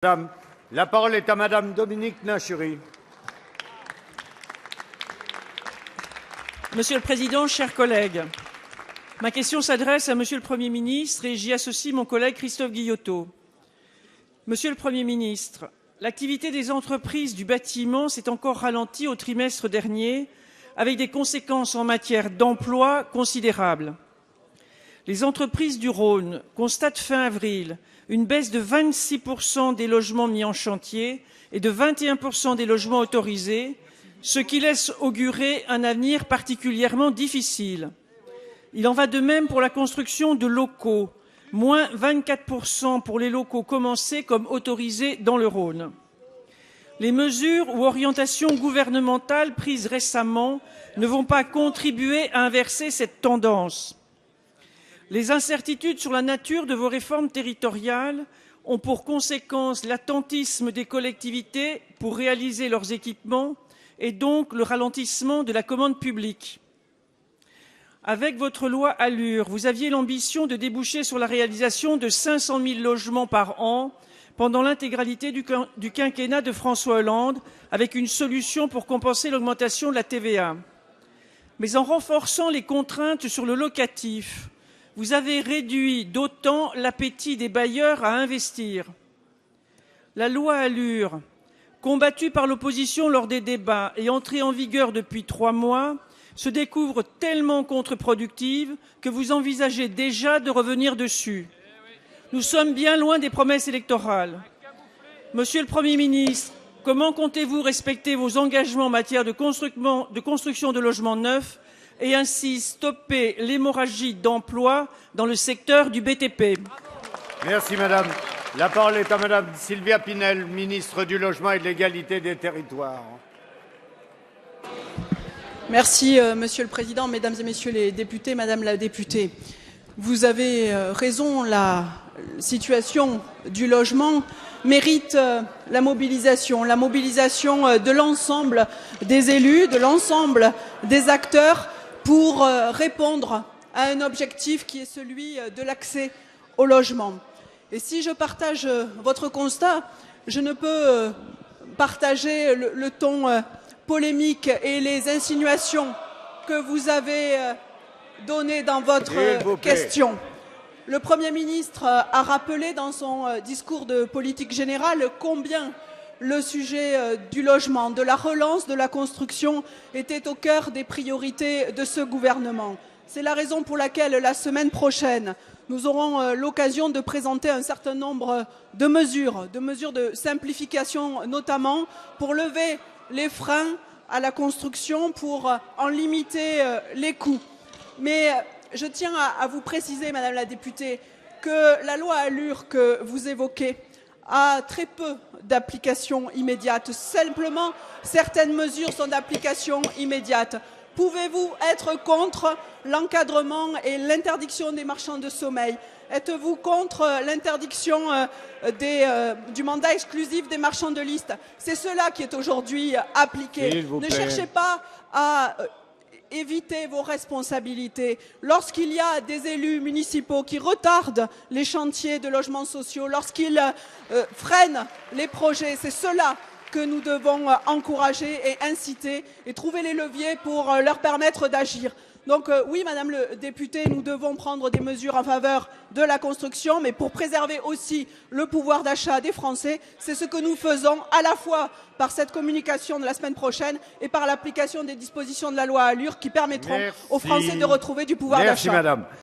La parole est à Madame Dominique Nachury. Monsieur le Président, chers collègues, ma question s'adresse à Monsieur le Premier ministre et j'y associe mon collègue Christophe Guillotot. Monsieur le Premier ministre, l'activité des entreprises du bâtiment s'est encore ralentie au trimestre dernier, avec des conséquences en matière d'emploi considérables. Les entreprises du Rhône constatent fin avril une baisse de 26% des logements mis en chantier et de 21% des logements autorisés, ce qui laisse augurer un avenir particulièrement difficile. Il en va de même pour la construction de locaux, moins 24% pour les locaux commencés comme autorisés dans le Rhône. Les mesures ou orientations gouvernementales prises récemment ne vont pas contribuer à inverser cette tendance. Les incertitudes sur la nature de vos réformes territoriales ont pour conséquence l'attentisme des collectivités pour réaliser leurs équipements et donc le ralentissement de la commande publique. Avec votre loi Allure, vous aviez l'ambition de déboucher sur la réalisation de 500 000 logements par an pendant l'intégralité du quinquennat de François Hollande, avec une solution pour compenser l'augmentation de la TVA. Mais en renforçant les contraintes sur le locatif, vous avez réduit d'autant l'appétit des bailleurs à investir. La loi Allure, combattue par l'opposition lors des débats et entrée en vigueur depuis 3 mois, se découvre tellement contre-productive que vous envisagez déjà de revenir dessus. Nous sommes bien loin des promesses électorales. Monsieur le Premier ministre, comment comptez-vous respecter vos engagements en matière de construction de logements neufs et ainsi stopper l'hémorragie d'emplois dans le secteur du BTP? Merci Madame. La parole est à Madame Sylvia Pinel, ministre du Logement et de l'Égalité des Territoires. Merci Monsieur le Président, Mesdames et Messieurs les députés, Madame la députée. Vous avez raison, la situation du logement mérite la mobilisation de l'ensemble des élus, de l'ensemble des acteurs pour répondre à un objectif qui est celui de l'accès au logement. Et si je partage votre constat, je ne peux partager le ton polémique et les insinuations que vous avez données dans votre question. Le Premier ministre a rappelé dans son discours de politique générale combien le sujet du logement, de la relance de la construction était au cœur des priorités de ce gouvernement. C'est la raison pour laquelle la semaine prochaine, nous aurons l'occasion de présenter un certain nombre de mesures de simplification notamment, pour lever les freins à la construction, pour en limiter les coûts. Mais je tiens à vous préciser, Madame la députée, que la loi Allure que vous évoquez a très peu d'application immédiate. Simplement, certaines mesures sont d'application immédiate. Pouvez-vous être contre l'encadrement et l'interdiction des marchands de sommeil? Êtes-vous contre l'interdiction du mandat exclusif des marchands de liste? C'est cela qui est aujourd'hui appliqué. Ne cherchez pas à éviter vos responsabilités. Lorsqu'il y a des élus municipaux qui retardent les chantiers de logements sociaux, lorsqu'ils freinent les projets, c'est cela que nous devons encourager et inciter et trouver les leviers pour leur permettre d'agir. Donc oui, Madame le député, nous devons prendre des mesures en faveur de la construction, mais pour préserver aussi le pouvoir d'achat des Français. C'est ce que nous faisons à la fois par cette communication de la semaine prochaine et par l'application des dispositions de la loi Allure qui permettront aux Français de retrouver du pouvoir d'achat. Merci Madame.